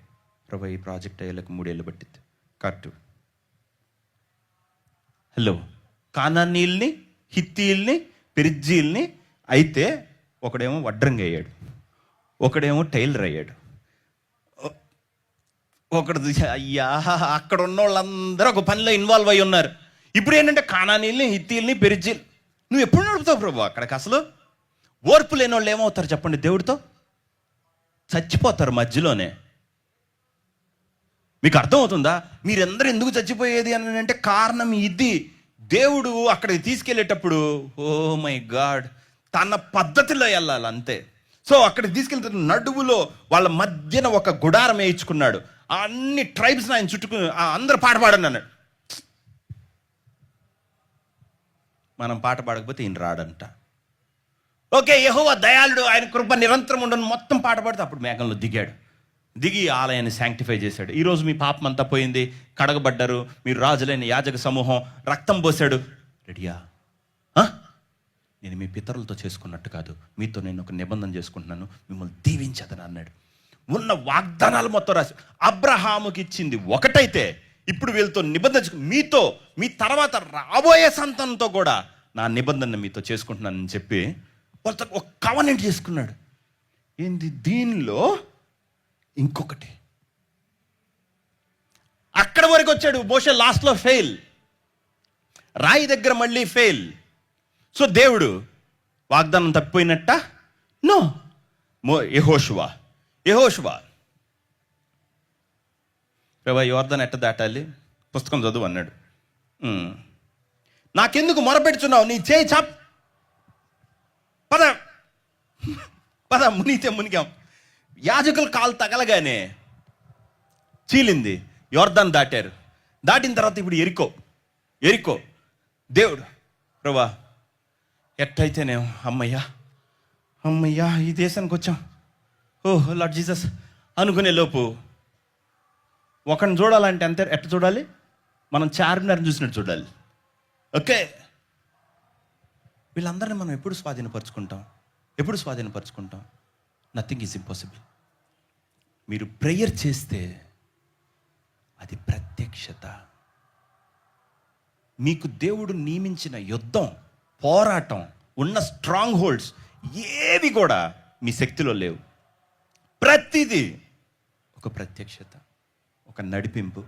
ప్రభు ఈ ప్రాజెక్ట్ అయ్యేలకు 3 ఏళ్ళు పట్టింది, కట్టు. హలో, కానానీయుల్ని, హిత్తీల్ని, పెరిజ్జీల్ని అయితే ఒకడేమో వడ్రంగి అయ్యాడు, ఒకడేమో టైలర్ అయ్యాడు, ఒకడు అయ్యా అక్కడ ఉన్న వాళ్ళందరూ ఒక పనిలో ఇన్వాల్వ్ అయ్యి ఉన్నారు. ఇప్పుడు ఏంటంటే కానానీల్ని, హిత్తీల్ని, పెరిజ్జీలు నువ్వు ఎప్పుడు నడుపుతావు ప్రభు? అక్కడికి అసలు ఓర్పు లేని వాళ్ళు ఏమవుతారు చెప్పండి? దేవుడితో చచ్చిపోతారు మధ్యలోనే. మీకు అర్థమవుతుందా? మీరందరూ ఎందుకు చచ్చిపోయేది అని అంటే కారణం ఇది. దేవుడు అక్కడికి తీసుకెళ్ళేటప్పుడు ఓ మై గాడ్ తన పద్ధతిలో వెళ్ళాలి అంతే. సో అక్కడికి తీసుకెళ్తే నడువులో వాళ్ళ మధ్యన ఒక గుడారం వేయించుకున్నాడు. అన్ని ట్రైబ్స్ని ఆయన చుట్టుకుని అందరూ పాట పాడండి అన్నాడు. మనం పాట పాడకపోతే ఈయన రాడంట. ఓకే, యెహోవా దయాళుడు, ఆయన కృప నిరంతరం ఉండను, మొత్తం పాట పాడితే అప్పుడు మేఘంలో దిగాడు. దిగి ఆలయాన్ని శాంక్టిఫై చేశాడు. ఈరోజు మీ పాపం అంతా పోయింది, కడగబడ్డారు, మీరు రాజులైన యాజక సమూహం, రక్తం పోసాడు. రెడీయా? నేను మీ పితరులతో చేసుకున్నట్టు కాదు, మీతో నేను ఒక నిబంధన చేసుకుంటున్నాను, మిమ్మల్ని దీవించదని అన్నాడు. ఉన్న వాగ్దానాలు మొత్తం రాసి అబ్రహాముకి ఇచ్చింది ఒకటైతే ఇప్పుడు వీళ్ళతో నిబంధన, మీతో మీ తర్వాత రాబోయే సంతానంతో కూడా నా నిబంధన మీతో చేసుకుంటున్నానని చెప్పి వాళ్ళతో ఒక కవనెంట్ చేసుకున్నాడు. ఏంది దీనిలో ఇంకొకటి, అక్కడ వరకు వచ్చాడు. మోషే లాస్ట్లో ఫెయిల్, రాయి దగ్గర మళ్ళీ ఫెయిల్. సో దేవుడు వాగ్దానం తప్పిపోయినట్ట? నో. యెహోషువ ప్రభా యోర్దాను ఎట్ట దాటాలి? పుస్తకం చదువు అన్నాడు. నాకెందుకు మొరపెడుచున్నావు? నీ చేయి చాప్, పద మునిగితే మునిగాం. యాజకులు కాలు తగలగానే చీలింది. యోర్దాను దాటారు. దాటిన తర్వాత ఇప్పుడు ఎరికో దేవుడు ప్రభా ఎట్టయితేనేమో అమ్మయ్యా ఈ దేశానికి వచ్చాం, ఓహ్ లార్డ్ జీసస్ అనుకునే లోపు ఒకరిని చూడాలంటే అంతే. ఎట్ట చూడాలి? మనం చార్మినార్ని చూసినట్టు చూడాలి. ఓకే, వీళ్ళందరినీ మనం ఎప్పుడు స్వాధీనపరుచుకుంటాం? Nothing is impossible. మీరు ప్రేయర్ చేస్తే అది ప్రత్యక్షత. మీకు దేవుడు నియమించిన యుద్ధం, పోరాటం, ఉన్న స్ట్రాంగ్ హోల్డ్స్ ఏవి కూడా మీ శక్తిలో లేవు. ప్రతిదీ ఒక ప్రత్యక్షత, ఒక నడిపింపు.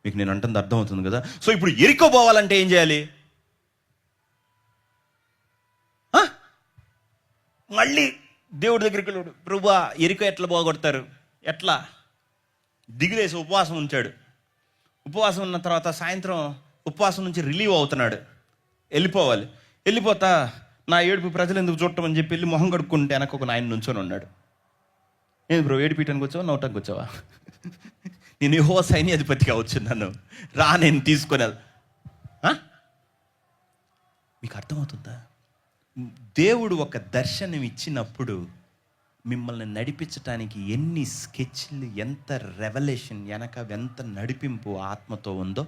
మీకు నేను అంటుంది అర్థమవుతుంది కదా? సో ఇప్పుడు ఎరికో పోవాలంటే ఏం చేయాలి? మళ్ళీ దేవుడి దగ్గరికి వెళ్ళాడు. ప్రభువా ఎరికో ఎట్లా పోగొడతారు? ఎట్లా? దిగులేసి ఉపవాసం ఉంచాడు. ఉపవాసం ఉన్న తర్వాత సాయంత్రం ఉపవాసం నుంచి రిలీవ్ అవుతున్నాడు, వెళ్ళిపోతా నా ఏడుపు ప్రజలు ఎందుకు చూడటం అని చెప్పి వెళ్ళి మొహం కడుక్కుంటే వెనక ఒక ఆయన నుంచొని ఉన్నాడు. ఏంది బ్రో ఏడిపీయటానికి వచ్చావా, నవ్వటానికి వచ్చావా? నేను యెహోవా సైన్యాధిపతిగా వచ్చున్నాను, రా నేను తీసుకొని. మీకు అర్థమవుతుందా? దేవుడు ఒక దర్శనం ఇచ్చినప్పుడు మిమ్మల్ని నడిపించటానికి ఎన్ని స్కెచ్లు, ఎంత రెవల్యూషన్ వెనక ఎంత నడిపింపు ఆత్మతో ఉందో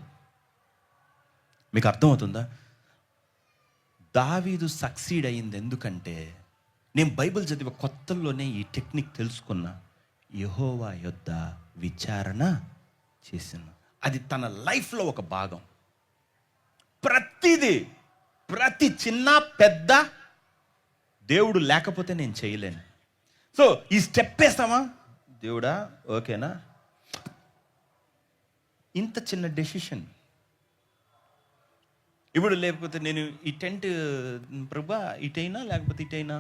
మీకు అర్థమవుతుందా? దావీదు సక్సీడ్ అయింది ఎందుకంటే, నేను బైబిల్ చదివే కొత్తల్లోనే ఈ టెక్నిక్ తెలుసుకున్నా. యెహోవా యొద్ద విచారణ చేసిన, అది తన లైఫ్లో ఒక భాగం. ప్రతి చిన్న పెద్ద దేవుడు లేకపోతే నేను చేయలేను. సో ఈ స్టెప్ వేస్తామా? దేవుడా ఓకేనా? ఇంత చిన్న డెసిషన్. ఇప్పుడు లేకపోతే నేను ఈ టెంట్ ప్రభా ఇటైనా లేకపోతే ఇటైనా,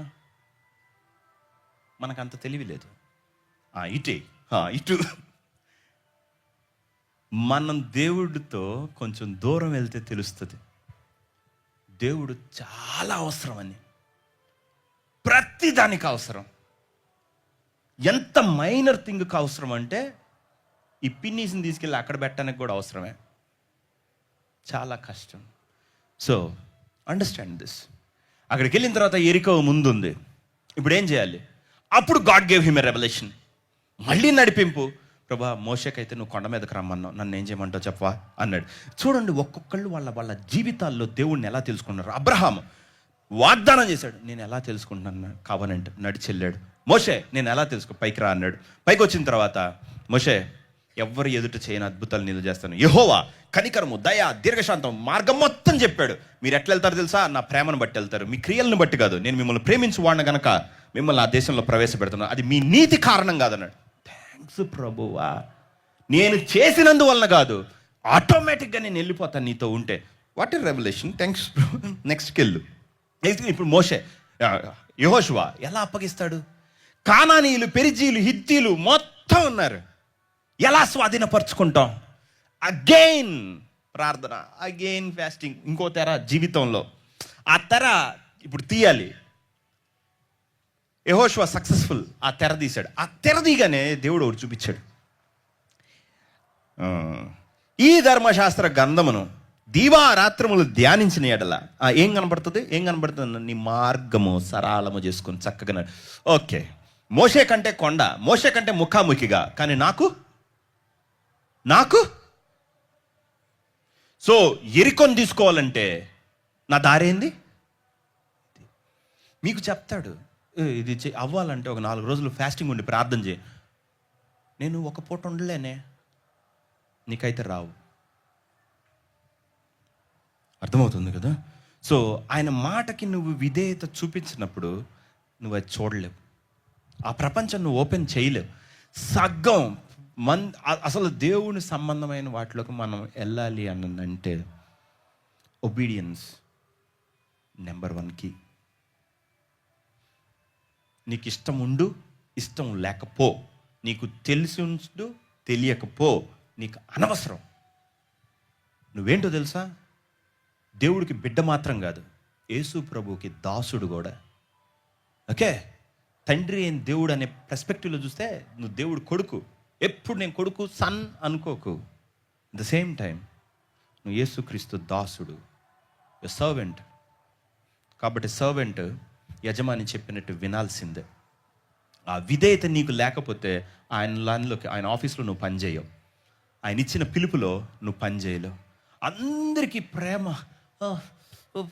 మనకంత తెలివి లేదు. ఇటు మనం దేవుడితో కొంచెం దూరం వెళ్తే తెలుస్తుంది. దేవుడు చాలా అవసరమని. ప్రతి దానికి అవసరం. ఎంత మైనర్ థింగ్కి అవసరం అంటే ఈ పిన్నీస్ని తీసుకెళ్ళి అక్కడ పెట్టడానికి కూడా అవసరమే. చాలా కష్టం. So understand this. అక్కడికి వెళ్ళిన తర్వాత ఎరికో ముందుంది. ఇప్పుడు ఏం చేయాలి? అప్పుడు God gave him a revolution. మళ్ళీ నడిపింపు. ప్రభా, మోషేకైతే నువ్వు కొండ మీదకి రమ్మన్నావు, నన్ను ఏం చేయమంటావు చెప్పవా అన్నాడు. చూడండి, ఒక్కొక్కళ్ళు వాళ్ళ జీవితాల్లో దేవుణ్ణి ఎలా తెలుసుకున్నారు. అబ్రహాం వాగ్దానం చేశాడు, నేను ఎలా తెలుసుకుంటున్నాను కావాలంటే నడిచి వెళ్ళాడు. మోషే, నేను ఎలా తెలుసుకో, పైకి రా అన్నాడు. పైకి వచ్చిన తర్వాత మోషే, ఎవరు ఎదుట చేయని అద్భుతాలు నేను చేస్తాను. యెహోవా కనికరము, దయ, దీర్ఘశాంతం, మార్గం మొత్తం చెప్పాడు. మీరు ఎట్లా వెళ్తారు తెలుసా? నా ప్రేమను బట్టి వెళ్తారు, మీ క్రియలను బట్టి కాదు. నేను మిమ్మల్ని ప్రేమించి వాడిన గనక మిమ్మల్ని ఆ దేశంలో ప్రవేశపెడుతున్నాను, అది మీ నీతి కారణం కాదన్నాడు. థ్యాంక్స్ ప్రభువా, నేను చేసినందువలన కాదు, ఆటోమేటిక్గా నేను వెళ్ళిపోతాను నీతో ఉంటే. What is revolution. Thanks bro. నెక్స్ట్కి వెళ్ళు. ఇప్పుడు మోషే, యెహోషువ ఎలా అప్పగిస్తాడు? కానానీయులు, పెరిజీలు, హిత్తీలు మొత్తం ఉన్నారు. ఎలా స్వాధీనపరుచుకుంటాం? అగైన్ ప్రార్థన, అగైన్ ఫాస్టింగ్. ఇంకో తెర జీవితంలో, ఆ తెర ఇప్పుడు తీయాలి. యెహోషువ సక్సెస్ఫుల్, ఆ తెర తీశాడు. ఆ తెర తీయగానే దేవుడు ఒకటి చూపించాడు. ఈ ధర్మశాస్త్ర గ్రంథమును దీవారాత్రములు ధ్యానించిన ఎడల ఏం కనబడుతుంది? ఏం కనబడుతుంది? నీ మార్గము సరళము చేసుకుని చక్కగా. ఓకే, మోషే కంటే కొండ, మోషే కంటే ముఖాముఖిగా, కానీ నాకు సో ఎరికొని తీసుకోవాలంటే నా దారేంది? మీకు చెప్తాడు, ఇది అవ్వాలంటే ఒక 4 రోజులు ఫాస్టింగ్ ఉండి ప్రార్థన చేయి. నేను ఒక పూట ఉండలేనే, నీకైతే రావు. అర్థమవుతుంది కదా? సో ఆయన మాటకి నువ్వు విధేయత చూపించినప్పుడు నువ్వు అది చూడలేవు. ఆ ప్రపంచం నువ్వు ఓపెన్ చేయలేవు. సగ్గం అసలు దేవుని సంబంధమైన వాటిలోకి మనం వెళ్ళాలి అంటే ఒబీడియన్స్ నెంబర్ 1 కీ. నీకు ఇష్టం ఉండు, ఇష్టం లేకపో, నీకు తెలిసి ఉండు, తెలియకపో, నీకు అనవసరం. నువ్వేంటో తెలుసా? దేవుడికి బిడ్డ మాత్రం కాదు, యేసు ప్రభువుకి దాసుడు కూడా. ఓకే, తండ్రి అయిన దేవుడు అనే పర్స్పెక్టివ్లో చూస్తే నువ్వు దేవుడు కొడుకు. ఎప్పుడు నేను కొడుకు, సన్ అనుకోకు. ద సేమ్ టైం నువ్వు యేసుక్రీస్తు దాసుడు, సర్వెంట్. కాబట్టి సర్వెంట్ యజమాని చెప్పినట్టు వినాల్సిందే. ఆ విధేయత నీకు లేకపోతే ఆయన ఆఫీస్లో నువ్వు పనిచేయవు, ఆయన ఇచ్చిన పిలుపులో నువ్వు పనిచేయలేవు. అందరికీ ప్రేమ,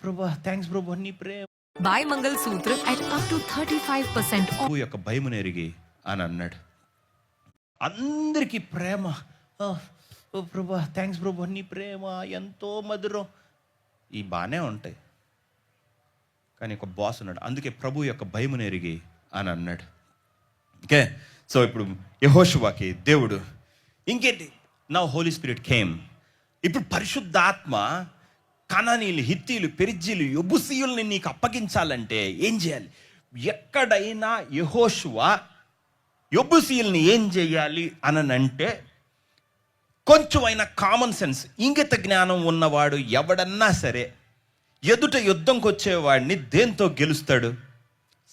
ప్రభా థ్యాంక్స్ ప్రభా, నీ ప్రేమ. Buy Mangalsutra at up to 35% off. యొక్క భయమును ఎరిగి అని అన్నాడు. అందరికీ ప్రేమ, ప్రభా థ్యాంక్స్ ప్రభా, నీ ప్రేమ ఎంతో మధురం. ఈ బాగానే ఉంటాయి, కానీ ఒక బాస్ ఉన్నాడు, అందుకే ప్రభు యొక్క భయమును ఎరిగి అని అన్నాడు. ఓకే, సో ఇప్పుడు యెహోషువకి దేవుడు ఇంకేంటి, నౌ హోలీ స్పిరిట్ కేమ్. ఇప్పుడు పరిశుద్ధాత్మ కనానీయులు, హిత్తీలు, పెరిజ్జీలు, యెబూసీయుల్ని నీకు అప్పగించాలంటే ఏం చేయాలి? ఎక్కడైనా యెహోషువ యెబూసీయుల్ని ఏం చేయాలి అంటే కొంచెం అయినా కామన్ సెన్స్, ఇంగిత జ్ఞానం ఉన్నవాడు ఎవడన్నా సరే ఎదుట యుద్ధంకి వచ్చేవాడిని దేంతో గెలుస్తాడు?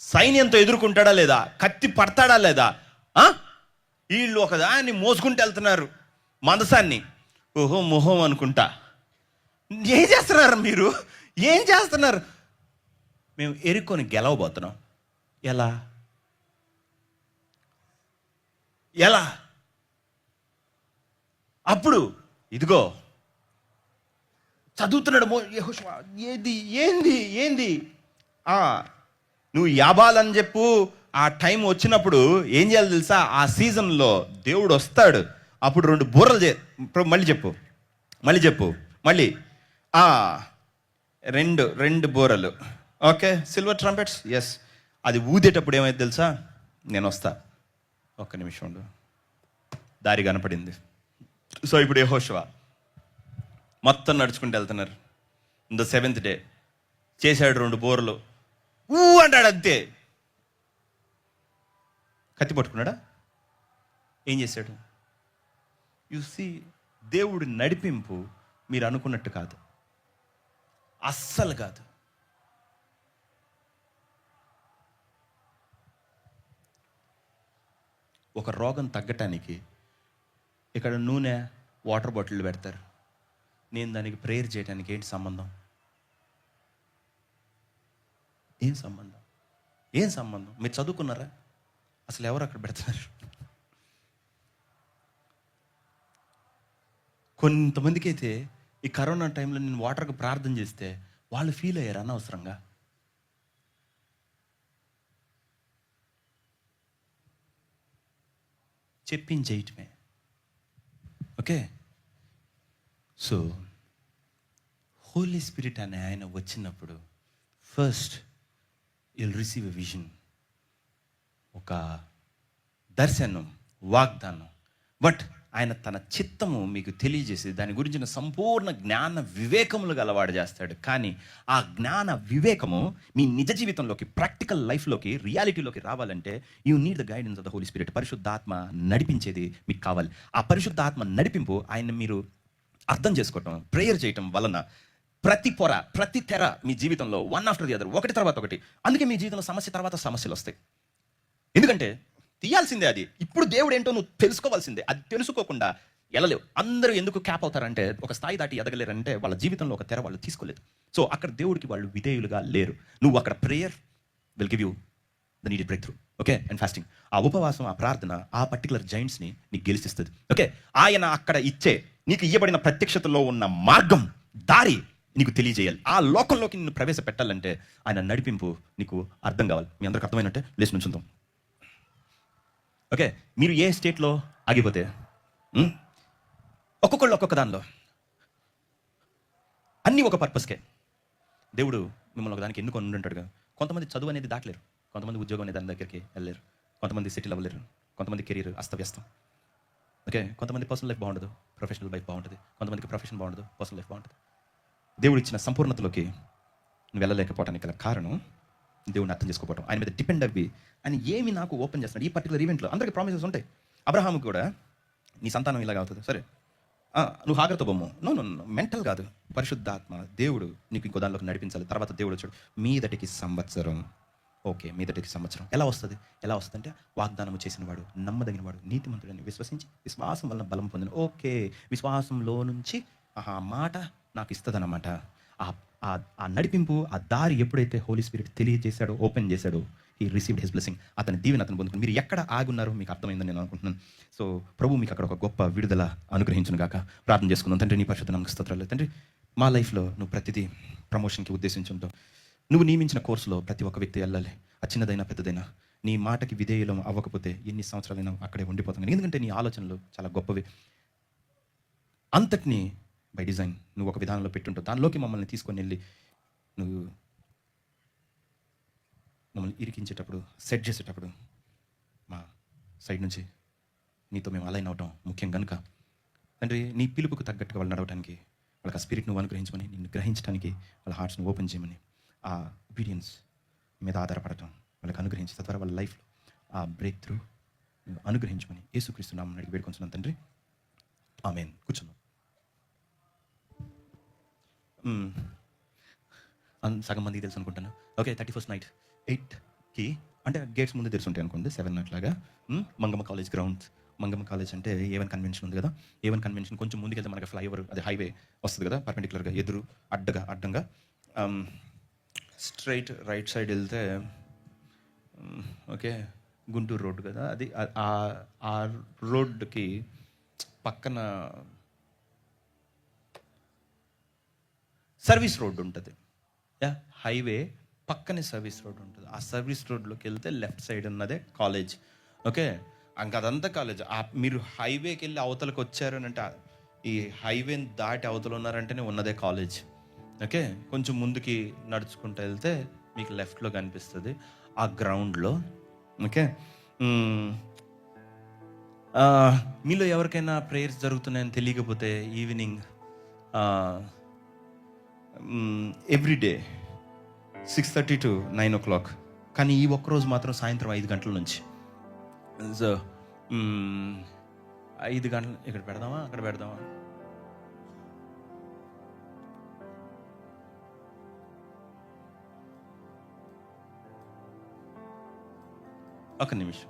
సైన్యంతో ఎదుర్కొంటాడా లేదా? కత్తి పడతాడా లేదా? వీళ్ళు ఒకదాన్ని మోసుకుంటూ వెళ్తున్నారు మందసాన్ని, ఓహో మొహం అనుకుంటా. ఏం చేస్తున్నారు మీరు? ఏం చేస్తున్నారు? మేము ఎరుకొని గెలవబోతున్నాం. ఎలా? అప్పుడు ఇదిగో చదువుతున్నాడు యెహోషువ, ఏంది నువ్వు యాబాలని చెప్పు. ఆ టైం వచ్చినప్పుడు ఏం చేయాలి తెలుసా? ఆ సీజన్లో దేవుడు వస్తాడు. అప్పుడు 2 బూరలు మళ్ళీ చెప్పు రెండు బూరలు. Okay, silver trumpets. ఎస్, అది ఊదేటప్పుడు ఏమైంది తెలుసా? నేను వస్తా, ఒక్క నిమిషం ఉండు. దారి కనపడింది. సో ఇప్పుడు యెహోషువ మొత్తం నడుచుకుంటూ వెళ్తున్నారు. ద 7th డే చేశాడు 2 బూరలు, అంటాడు అంతే. కత్తి పట్టుకున్నాడా? ఏం చేశాడు? యు సీ, దేవుడి నడిపింపు మీరు అనుకున్నట్టు కాదు, అస్సలు కాదు. ఒక రోగం తగ్గటానికి ఇక్కడ నూనె వాటర్ బాటిల్ పెడతారు. నేను దానికి ప్రేయర్ చేయడానికి ఏంటి సంబంధం? ఏం సంబంధం? ఏం సంబంధం? మీరు చదువుకున్నారా? అసలు ఎవరు అక్కడ పెడతారు? కొంతమందికి అయితే ఈ కరోనా టైంలో నేను వాటర్కి ప్రార్థన చేస్తే వాళ్ళు ఫీల్ అయ్యారు అనవసరంగా. చెప్పించేయటమే. ఓకే, సో హోలీ స్పిరిట్ అనే ఆయన వచ్చినప్పుడు first you'll receive a vision, ఒక దర్శనం, వాగ్దానం. బట్ ఆయన తన చిత్తము మీకు తెలియజేసి దాని గురించిన సంపూర్ణ జ్ఞాన వివేకములు గలవాడు చేస్తాడు. కానీ ఆ జ్ఞాన వివేకము మీ నిజ జీవితంలోకి, ప్రాక్టికల్ లైఫ్లోకి, రియాలిటీలోకి రావాలంటే you need the guidance of the Holy Spirit. పరిశుద్ధాత్మ నడిపించేది మీకు కావాలి. ఆ పరిశుద్ధాత్మ నడిపింపు ఆయన మీరు అర్థం చేసుకోవటం, ప్రేయర్ చేయటం వలన ప్రతి పొర, ప్రతి తెర మీ జీవితంలో వన్ ఆఫ్టర్ ది అదర్, ఒకటి తర్వాత ఒకటి. అందుకే మీ జీవితంలో సమస్య తర్వాత సమస్యలు వస్తాయి. ఎందుకంటే తీయాల్సిందే అది. ఇప్పుడు దేవుడు ఏంటో నువ్వు తెలుసుకోవాల్సిందే. అది తెలుసుకోకుండా వెళ్ళలేవు. అందరూ ఎందుకు క్యాప్ అవుతారంటే, ఒక స్థాయి దాటి ఎదగలేరంటే వాళ్ళ జీవితంలో ఒక తెర వాళ్ళు తీసుకోలేదు. సో అక్కడ దేవుడికి వాళ్ళు విధేయులుగా లేరు. నువ్వు అక్కడ prayer will give you the needed break through. Okay, and fasting, ఆ ఉపవాసం, ఆ ప్రార్థన ఆ పర్టికులర్ జైంట్స్ని నీకు గెలిచిస్తుంది. ఓకే, ఆయన అక్కడ ఇచ్చే నీకు ఇవ్వబడిన ప్రత్యక్షతలో ఉన్న మార్గం, దారి నీకు తెలియజేయాలి. ఆ లోకంలోకి నిన్ను ప్రవేశపెట్టాలంటే ఆయన నడిపింపు నీకు అర్థం కావాలి. మీ అందరికి అర్థమైనట్టే లేచి నుంచుందాం. ఓకే, మీరు ఏ స్టేట్లో ఆగిపోతే ఒక్కొక్కళ్ళు ఒక్కొక్క దానిలో, అన్నీ ఒక పర్పస్కే దేవుడు మిమ్మల్ని ఒక దానికి ఎన్నుకొని ఉంటుంటాడుగా. కొంతమంది చదువు అనేది దాటలేరు, కొంతమంది ఉద్యోగం అనే దాని దగ్గరికి వెళ్ళలేరు, కొంతమంది సెటిల్ అవ్వలేరు, కొంతమంది కెరీర్ అస్తవ్యస్తం. ఓకే, కొంతమంది పర్సనల్ లైఫ్ బాగుండదు, ప్రొఫెషనల్ లైఫ్ బాగుంటుంది, కొంతమందికి ప్రొఫెషన్ బాగుండదు, పర్సనల్ లైఫ్ బాగుంటుంది. దేవుడు ఇచ్చిన సంపూర్ణతలోకి నువ్వు వెళ్ళలేకపోవడానికి గల కారణం దేవుడిని అర్థం చేసుకోవటం, ఆయన మీద డిపెండ్ అవ్వి ఆయన ఏమి నాకు ఓపెన్ చేస్తున్నాడు. ఈ పర్టికులర్ ఈవెంట్లో అందరికీ ప్రామిసెస్ ఉంటాయి. అబ్రహాముకి కూడా నీ సంతానం ఇలాగ అవుతుంది, సరే నువ్వు హాగర్తో బొమ్ము, నో నో నో, మెంటల్ కాదు, పరిశుద్ధాత్మ దేవుడు నీకు ఇంకో దానిలోకి నడిపించాలి. తర్వాత దేవుడు వచ్చాడు, మీదటికి సంవత్సరం. ఓకే, మీదటికి సంవత్సరం ఎలా వస్తుంది? ఎలా వస్తుందంటే వాగ్దానము చేసిన వాడు, నమ్మదగిన వాడు, నీతిమంతుడని విశ్వసించి విశ్వాసం వలన బలం పొందిన. ఓకే, విశ్వాసంలో నుంచి ఆ మాట నాకు ఇస్తుందన్నమాట. ఆ నడిపింపు, ఆ దారి ఎప్పుడైతే హోలీ స్పిరిట్ తెలియజేశాడో, ఓపెన్ చేశాడో, ఈ రిసీవ్డ్ హిస్ బ్లెస్సింగ్. అతని దీవెన అతను పొందుకుని మీరు ఎక్కడ ఆగున్నారో మీకు అర్థమైందని నేను అనుకుంటున్నాను. సో ప్రభు మీకు అక్కడ ఒక గొప్ప విడుదల అనుగ్రహించును గాక. ప్రార్థన చేసుకుందాం. తండ్రి, నీ పరిశుద్ధ నామమునకు స్తోత్రాలు. తండ్రి, మా లైఫ్లో నువ్వు ప్రతిదీ ప్రమోషన్కి ఉద్దేశించి ఉంటావు. నువ్వు నియమించిన కోర్సులో ప్రతి ఒక్క వ్యక్తి వెళ్ళాలి. ఆ చిన్నదైనా పెద్దదైనా నీ మాటకి విధేయులం అవ్వకపోతే ఎన్ని సంవత్సరాలైనా అక్కడే ఉండిపోతాను. ఎందుకంటే నీ ఆలోచనలు చాలా గొప్పవి. అంతటినీ బై డిజైన్ నువ్వు ఒక విధానంలో పెట్టుంటావు. దానిలోకి మమ్మల్ని తీసుకొని వెళ్ళి నువ్వు మమ్మల్ని ఇరికించేటప్పుడు, సెట్ చేసేటప్పుడు మా సైడ్ నుంచి నీతో మేము అలైన్ అవటం ముఖ్యం కనుక తండ్రి, నీ పిలుపుకు తగ్గట్టుగా వాళ్ళు నడవడానికి వాళ్ళకి ఆ స్పిరిట్ నువ్వు అనుగ్రహించమని, నిన్ను గ్రహించడానికి వాళ్ళ హార్ట్స్ని ఓపెన్ చేయమని, ఆ ఒబీడియన్స్ మీద ఆధారపడటం వాళ్ళకి అనుగ్రహించి తద్వారా వాళ్ళ లైఫ్లో ఆ బ్రేక్ త్రూ నువ్వు అనుగ్రహించమని యేసుక్రీస్తు నామమున అడిగి వేడుకొంచున్నాను తండ్రి, ఆమేన్. కూర్చున్నాం. సగం మందికి తెలుసు అనుకుంటాను. ఓకే, 31st నైట్ 8కి అంటే గేట్స్ ముందు తెలుసుంటాయి అనుకోండి, 7 అట్లాగా. Mangamma college grounds. Mangamma college అంటే A1 కన్వెన్షన్ ఉంది కదా, A1 కన్వెన్షన్ కొంచెం ముందుకెళ్తే మనకి ఫ్లైఓవర్, అది హైవే వస్తుంది కదా, పర్పెండిక్యులర్గా ఎదురు అడ్డంగా స్ట్రైట్ రైట్ సైడ్ వెళ్తే ఓకే గుంటూరు రోడ్డు కదా, అది ఆ రోడ్డుకి పక్కన సర్వీస్ రోడ్డు ఉంటుంది. హైవే పక్కనే సర్వీస్ రోడ్ ఉంటుంది. ఆ సర్వీస్ రోడ్లోకి వెళ్తే లెఫ్ట్ సైడ్ ఉన్నదే కాలేజ్. ఓకే, ఇంకా అదంతా కాలేజ్. మీరు హైవేకి వెళ్ళి అవతలకు వచ్చారని అంటే, ఈ హైవేని దాటి అవతల ఉన్నారంటేనే ఉన్నదే కాలేజ్. ఓకే, కొంచెం ముందుకి నడుచుకుంటూ వెళ్తే మీకు లెఫ్ట్లో కనిపిస్తుంది ఆ గ్రౌండ్లో. ఓకే, మీలో ఎవరికైనా ప్రేయర్స్ జరుగుతున్నాయని తెలియకపోతే ఈవినింగ్ ఎవ్రీడే 6:30 to 9 o'clock, కానీ ఈ ఒక్కరోజు మాత్రం సాయంత్రం 5 గంటల నుంచి. సో 5 గంటలు ఇక్కడ పెడదామా, అక్కడ పెడదామా? ఒక నిమిషం.